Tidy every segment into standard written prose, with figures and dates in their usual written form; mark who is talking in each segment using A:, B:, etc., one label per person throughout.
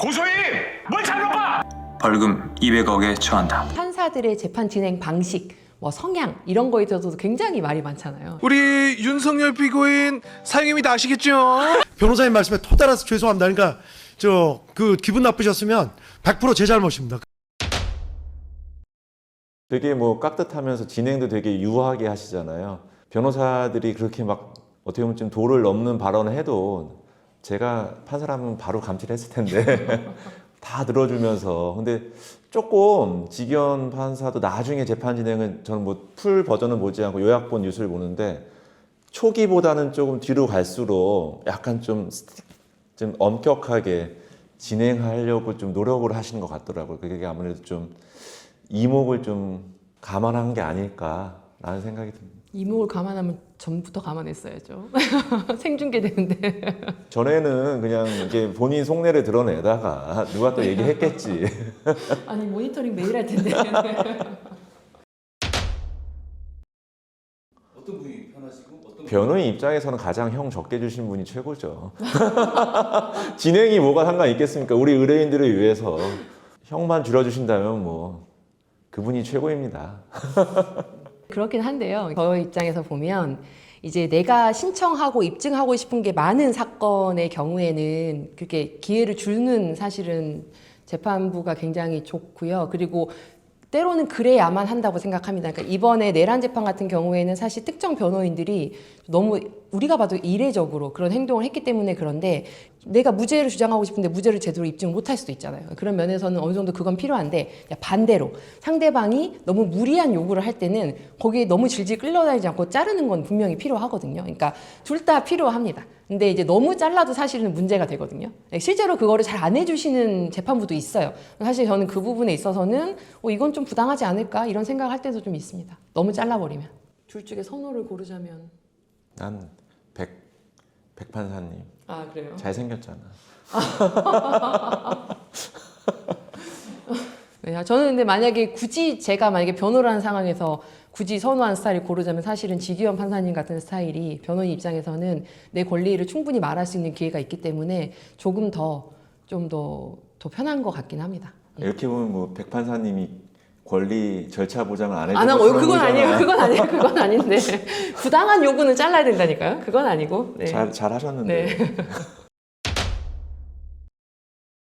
A: 고소해! 뭘 잘못봐!
B: 벌금 200억에 처한다.
C: 판사들의 재판 진행 방식, 뭐 성향 이런 거에 있어서도 굉장히 말이 많잖아요.
D: 우리 윤석열 피고인 사형님이 다 아시겠죠?
E: 변호사님 말씀에 토 달아서 죄송합니다. 그러니까 그 기분 나쁘셨으면 100% 제 잘못입니다.
F: 되게 뭐 깍듯하면서 진행도 되게 유하게 하시잖아요. 변호사들이 그렇게 막 어떻게 보면 좀 도를 넘는 발언을 해도 제가 판사라면 바로 감질했을 텐데 다 들어주면서. 근데 조금 직위원 판사도 나중에 재판 진행은 저는 뭐 풀 버전은 보지 않고 요약본 뉴스를 보는데 초기보다는 조금 뒤로 갈수록 약간 좀 엄격하게 진행하려고 좀 노력을 하시는 것 같더라고요. 그게 아무래도 좀 이목을 좀 감안한 게 아닐까라는 생각이 듭니다.
C: 이목을 감안하면 전부터 감안했어야죠. 생중계 되는데.
F: 전에는 그냥 이게 본인 속내를 드러내다가 누가 또 얘기했겠지.
C: 아니 모니터링 매일 할 텐데.
G: 어떤 분이 편하시고 어떤
F: 변호인 입장에서는 가장 형 적게 주신 분이 최고죠. 진행이 뭐가 상관 있겠습니까? 우리 의뢰인들을 위해서 형만 줄여주신다면 뭐 그분이 최고입니다.
C: 그렇긴 한데요. 저 입장에서 보면 이제 내가 신청하고 입증하고 싶은 게 많은 사건의 경우에는 그렇게 기회를 주는 사실은 재판부가 굉장히 좋고요. 그리고 때로는 그래야만 한다고 생각합니다. 그러니까 이번에 내란 재판 같은 경우에는 사실 특정 변호인들이 너무 우리가 봐도 이례적으로 그런 행동을 했기 때문에 그런데 내가 무죄를 주장하고 싶은데 무죄를 제대로 입증 못할 수도 있잖아요. 그런 면에서는 어느 정도 그건 필요한데 반대로 상대방이 너무 무리한 요구를 할 때는 거기에 너무 질질 끌려다니지 않고 자르는 건 분명히 필요하거든요. 그러니까 둘 다 필요합니다. 근데 이제 너무 잘라도 사실은 문제가 되거든요. 실제로 그거를 잘 안 해주시는 재판부도 있어요. 사실 저는 그 부분에 있어서는 이건 좀 부당하지 않을까 이런 생각할 때도 좀 있습니다. 너무 잘라버리면. 둘 중에 선호를 고르자면
F: 난 백판사님.
C: 아 그래요?
F: 잘생겼잖아.
C: 네, 저는 근데 만약에 굳이 제가 만약에 변호라는 상황에서 굳이 선호하는 스타일을 고르자면 사실은 직위원 판사님 같은 스타일이 변호인 입장에서는 내 권리를 충분히 말할 수 있는 기회가 있기 때문에 조금 좀 더 편한 것 같긴 합니다.
F: 이렇게 보면 뭐 백판사님이 권리 절차 보장을 안 해주고
C: 안 하고 그건 아니에요. 그건 아닌데 부당한 요구는 잘라야 된다니까요. 그건 아니고. 네.
F: 잘 하셨는데.
C: 네.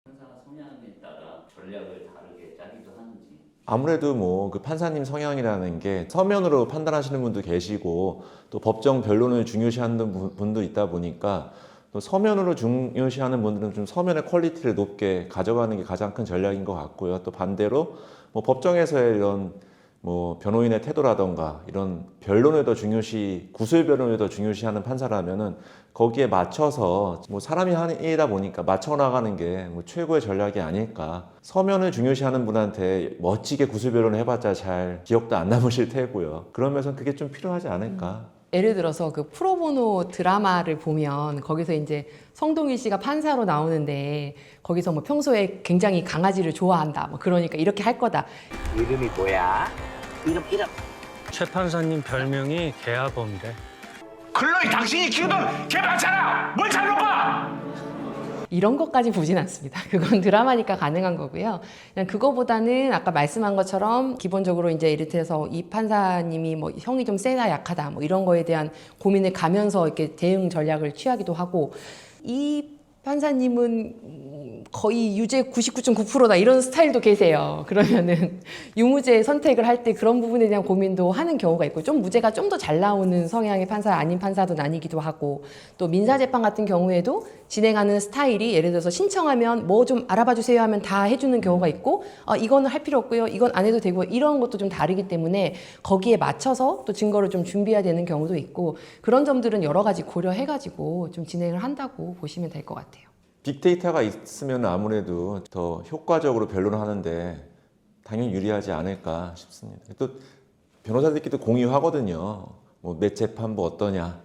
G: 판사가 성향에 따라 전략을 다르게 짜기도 하는지.
F: 아무래도 뭐 그 판사님 성향이라는 게 서면으로 판단하시는 분도 계시고 또 법정 변론을 중요시하는 분도 있다 보니까 또 서면으로 중요시하는 분들은 좀 서면의 퀄리티를 높게 가져가는 게 가장 큰 전략인 것 같고요. 또 반대로 뭐 법정에서의 이런 뭐 변호인의 태도라던가 이런 변론을 더 중요시, 구술 변론을 더 중요시하는 판사라면은 거기에 맞춰서 뭐 사람이 하다 보니까 맞춰 나가는 게 뭐 최고의 전략이 아닐까. 서면을 중요시하는 분한테 멋지게 구술 변론을 해봤자 잘 기억도 안 남으실 테고요. 그러면서 그게 좀 필요하지 않을까.
C: 예를 들어서 그 프로보노 드라마를 보면 거기서 이제 성동일 씨가 판사로 나오는데 거기서 뭐 평소에 굉장히 강아지를 좋아한다. 뭐 그러니까 이렇게 할 거다.
A: 이름이 뭐야? 이름.
H: 최 판사님 별명이 개아범이래.
A: 클로이 당신이 키우던 개 많잖아! 뭘 잘못봐!
C: 이런 것까지 보진 않습니다. 그건 드라마니까 가능한 거고요. 그냥 그거보다는 아까 말씀한 것처럼 기본적으로 이제 예를 들어서 이 판사님이 뭐 형이 좀 세다 약하다 뭐 이런 거에 대한 고민을 가면서 이렇게 대응 전략을 취하기도 하고 이 판사님은 거의 유죄 99.9%다 이런 스타일도 계세요. 그러면은 유무죄 선택을 할 때 그런 부분에 대한 고민도 하는 경우가 있고 좀 무죄가 좀 더 잘 나오는 성향의 판사 아닌 판사도 나뉘기도 하고 또 민사재판 같은 경우에도 진행하는 스타일이 예를 들어서 신청하면 뭐 좀 알아봐 주세요 하면 다 해주는 경우가 있고 이거는 할 필요 없고요. 이건 안 해도 되고 이런 것도 좀 다르기 때문에 거기에 맞춰서 또 증거를 좀 준비해야 되는 경우도 있고 그런 점들은 여러 가지 고려해가지고 좀 진행을 한다고 보시면 될 것 같아요.
F: 빅데이터가 있으면 아무래도 더 효과적으로 변론을 하는데 당연히 유리하지 않을까 싶습니다. 또 변호사들끼리도 공유하거든요. 뭐 몇 재판부 어떠냐,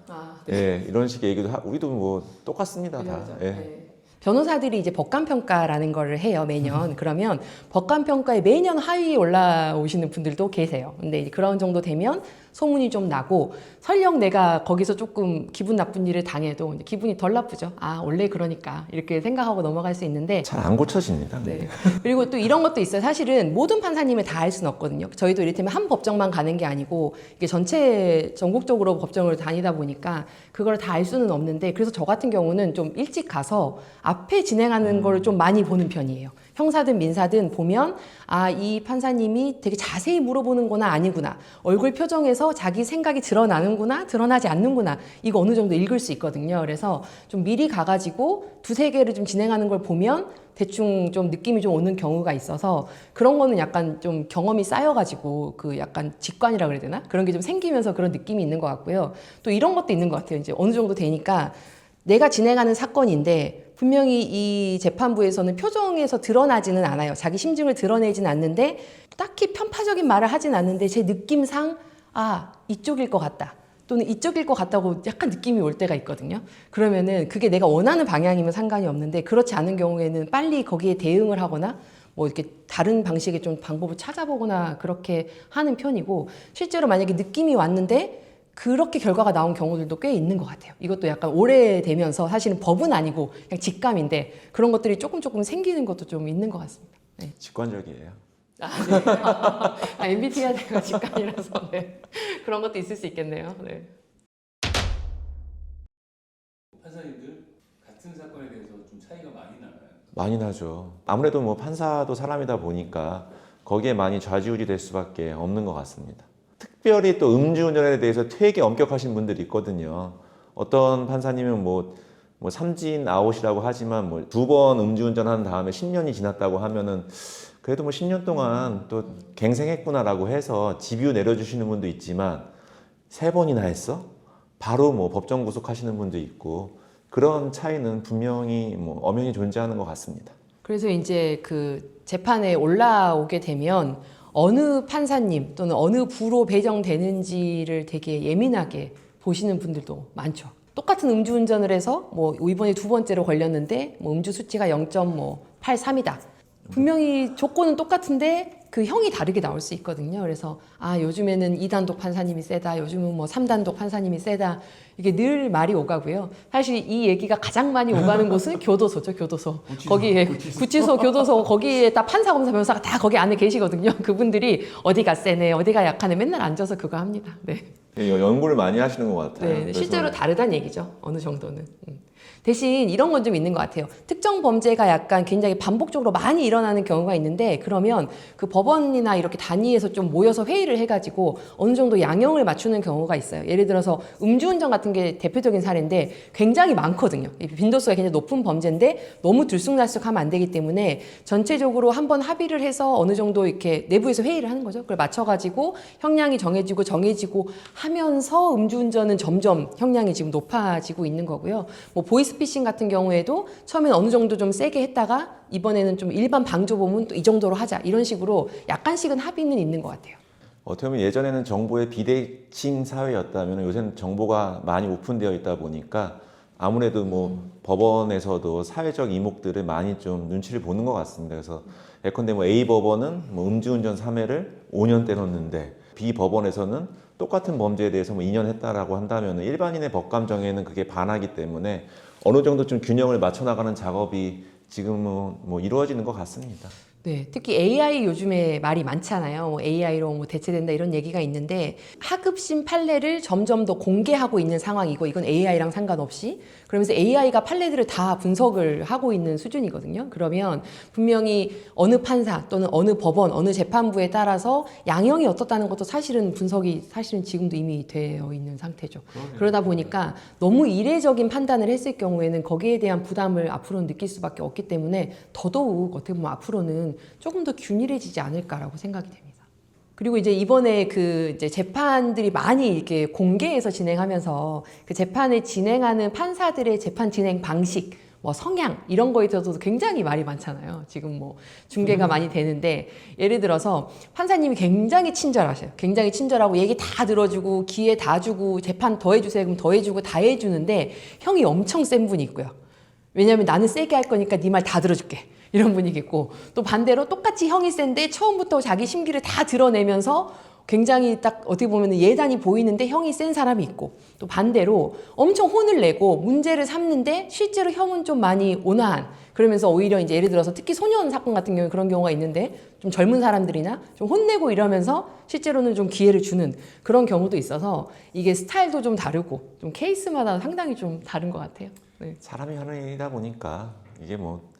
F: 네. 이런 식의 얘기도 우리도 뭐 똑같습니다 다. 네.
C: 변호사들이 이제 법관평가라는 거를 해요, 매년. 그러면 법관평가에 매년 하위에 올라오시는 분들도 계세요. 근데 이제 그런 정도 되면 소문이 좀 나고 설령 내가 거기서 조금 기분 나쁜 일을 당해도 이제 기분이 덜 나쁘죠. 아, 원래 그러니까 이렇게 생각하고 넘어갈 수 있는데
F: 잘 안 고쳐집니다.
C: 네. 그리고 또 이런 것도 있어요. 사실은 모든 판사님을 다 할 수는 없거든요. 저희도 이를테면 한 법정만 가는 게 아니고 이게 전국적으로 법정을 다니다 보니까 그걸 다 알 수는 없는데 그래서 저 같은 경우는 좀 일찍 가서 앞에 진행하는 걸 좀 많이 보는 편이에요. 형사든 민사든 보면 아, 이 판사님이 되게 자세히 물어보는구나 아니구나. 얼굴 표정에서 자기 생각이 드러나는구나 드러나지 않는구나. 이거 어느 정도 읽을 수 있거든요. 그래서 좀 미리 가가지고 두세 개를 좀 진행하는 걸 보면 대충 좀 느낌이 좀 오는 경우가 있어서 그런 거는 약간 좀 경험이 쌓여가지고 그 약간 직관이라 그래야 되나? 그런 게 좀 생기면서 그런 느낌이 있는 것 같고요. 또 이런 것도 있는 것 같아요. 이제 어느 정도 되니까 내가 진행하는 사건인데 분명히 이 재판부에서는 표정에서 드러나지는 않아요. 자기 심증을 드러내지는 않는데 딱히 편파적인 말을 하진 않는데 제 느낌상 아, 이쪽일 것 같다. 또는 이쪽일 것 같다고 약간 느낌이 올 때가 있거든요. 그러면은 그게 내가 원하는 방향이면 상관이 없는데 그렇지 않은 경우에는 빨리 거기에 대응을 하거나 뭐 이렇게 다른 방식의 좀 방법을 찾아보거나 그렇게 하는 편이고 실제로 만약에 느낌이 왔는데 그렇게 결과가 나온 경우들도 꽤 있는 것 같아요. 이것도 약간 오래되면서 사실은 법은 아니고 그냥 직감인데 그런 것들이 조금 생기는 것도 좀 있는 것 같습니다. 네.
F: 직관적이에요.
C: MBTI가 직감이라서 네. 그런 것도 있을 수 있겠네요. 네.
I: 판사님들 같은 사건에 대해서 좀 차이가 많이 나나요?
F: 많이 나죠. 아무래도 뭐 판사도 사람이다 보니까 거기에 많이 좌지우지 될 수밖에 없는 것 같습니다. 특별히 또 음주운전에 대해서 되게 엄격하신 분들이 있거든요. 어떤 판사님은 뭐 삼진 아웃이라고 하지만 뭐 2번 음주운전한 다음에 10년이 지났다고 하면은 그래도 뭐 10년 동안 또 갱생했구나라고 해서 집유 내려주시는 분도 있지만 3번이나 했어? 바로 뭐 법정 구속하시는 분도 있고 그런 차이는 분명히 뭐 엄연히 존재하는 것 같습니다.
C: 그래서 이제 그 재판에 올라오게 되면 어느 판사님 또는 어느 부로 배정되는지를 되게 예민하게 보시는 분들도 많죠. 똑같은 음주운전을 해서 뭐 이번에 2번째로 걸렸는데 뭐 음주 수치가 0.83이다. 분명히 조건은 똑같은데 그 형이 다르게 나올 수 있거든요. 그래서 아, 요즘에는 2단독 판사님이 세다. 요즘은 뭐 3단독 판사님이 세다. 이게 늘 말이 오가고요. 사실 이 얘기가 가장 많이 오가는 곳은 교도소죠. 교도소. 거기에 구치소, 교도소 거기에 딱 판사, 검사, 변호사가 다 거기 안에 계시거든요. 그분들이 어디가 세네, 어디가 약하네 맨날 앉아서 그거 합니다. 네.
F: 연구를 많이 하시는 것 같아요.
C: 네, 실제로 다르다는 얘기죠. 어느 정도는. 대신 이런 건 좀 있는 것 같아요. 특정 범죄가 약간 굉장히 반복적으로 많이 일어나는 경우가 있는데 그러면 그 법원이나 이렇게 단위에서 좀 모여서 회의를 해가지고 어느 정도 양형을 맞추는 경우가 있어요. 예를 들어서 음주운전 같은 게 대표적인 사례인데 굉장히 많거든요. 빈도수가 굉장히 높은 범죄인데 너무 들쑥날쑥하면 안 되기 때문에 전체적으로 한번 합의를 해서 어느 정도 이렇게 내부에서 회의를 하는 거죠. 그걸 맞춰가지고 형량이 정해지고 하면서 음주운전은 점점 형량이 지금 높아지고 있는 거고요. 뭐 보이스피싱 같은 경우에도 처음엔 어느 정도 좀 세게 했다가 이번에는 좀 일반 방조범은 또 이 정도로 하자 이런 식으로 약간씩은 합의는 있는 것 같아요.
F: 어떻게 보면 예전에는 정보의 비대칭 사회였다면 요새는 정보가 많이 오픈되어 있다 보니까 아무래도 뭐 법원에서도 사회적 이목들을 많이 좀 눈치를 보는 것 같습니다. 그래서 예컨대 뭐 A 법원은 뭐 음주운전 3회를 5년 때렸는데 B 법원에서는 똑같은 범죄에 대해서 뭐 2년 했다라고 한다면 일반인의 법감정에는 그게 반하기 때문에 어느 정도 좀 균형을 맞춰 나가는 작업이 지금은 뭐 이루어지는 것 같습니다.
C: 네, 특히 AI 요즘에 말이 많잖아요. 뭐 AI로 뭐 대체된다 이런 얘기가 있는데 하급심 판례를 점점 더 공개하고 있는 상황이고 이건 AI랑 상관없이 그러면서 AI가 판례들을 다 분석을 하고 있는 수준이거든요. 그러면 분명히 어느 판사 또는 어느 법원, 어느 재판부에 따라서 양형이 어떻다는 것도 사실은 분석이 사실은 지금도 이미 되어 있는 상태죠. 그러다 보니까 너무 이례적인 판단을 했을 경우에는 거기에 대한 부담을 앞으로는 느낄 수밖에 없기 때문에 더더욱 어떻게 보면 앞으로는 조금 더 균일해지지 않을까라고 생각이 됩니다. 그리고 이제 이번에 그 이제 재판들이 많이 이렇게 공개해서 진행하면서 그 재판을 진행하는 판사들의 재판 진행 방식, 뭐 성향 이런 거에 있어서도 굉장히 말이 많잖아요. 지금 뭐 중계가 많이 되는데 예를 들어서 판사님이 굉장히 친절하셔요. 굉장히 친절하고 얘기 다 들어주고 기회 다 주고 재판 더 해주세요. 그럼 더 해주고 다 해주는데 형이 엄청 센 분이 있고요. 왜냐하면 나는 세게 할 거니까 네 말 다 들어줄게. 이런 분위기고 또 반대로 똑같이 형이 센데 처음부터 자기 심기를 다 드러내면서 굉장히 딱 어떻게 보면 예단이 보이는데 형이 센 사람이 있고, 또 반대로 엄청 혼을 내고 문제를 삼는데 실제로 형은 좀 많이 온화한, 그러면서 오히려 이제 예를 들어서 특히 소년 사건 같은 경우에 그런 경우가 있는데 좀 젊은 사람들이나 좀 혼내고 이러면서 실제로는 좀 기회를 주는 그런 경우도 있어서 이게 스타일도 좀 다르고 좀 케이스마다 상당히 좀 다른 것 같아요. 네.
F: 사람이 하는 일이다 보니까 이게 뭐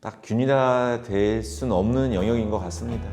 F: 딱 균일화될 수는 없는 영역인 것 같습니다.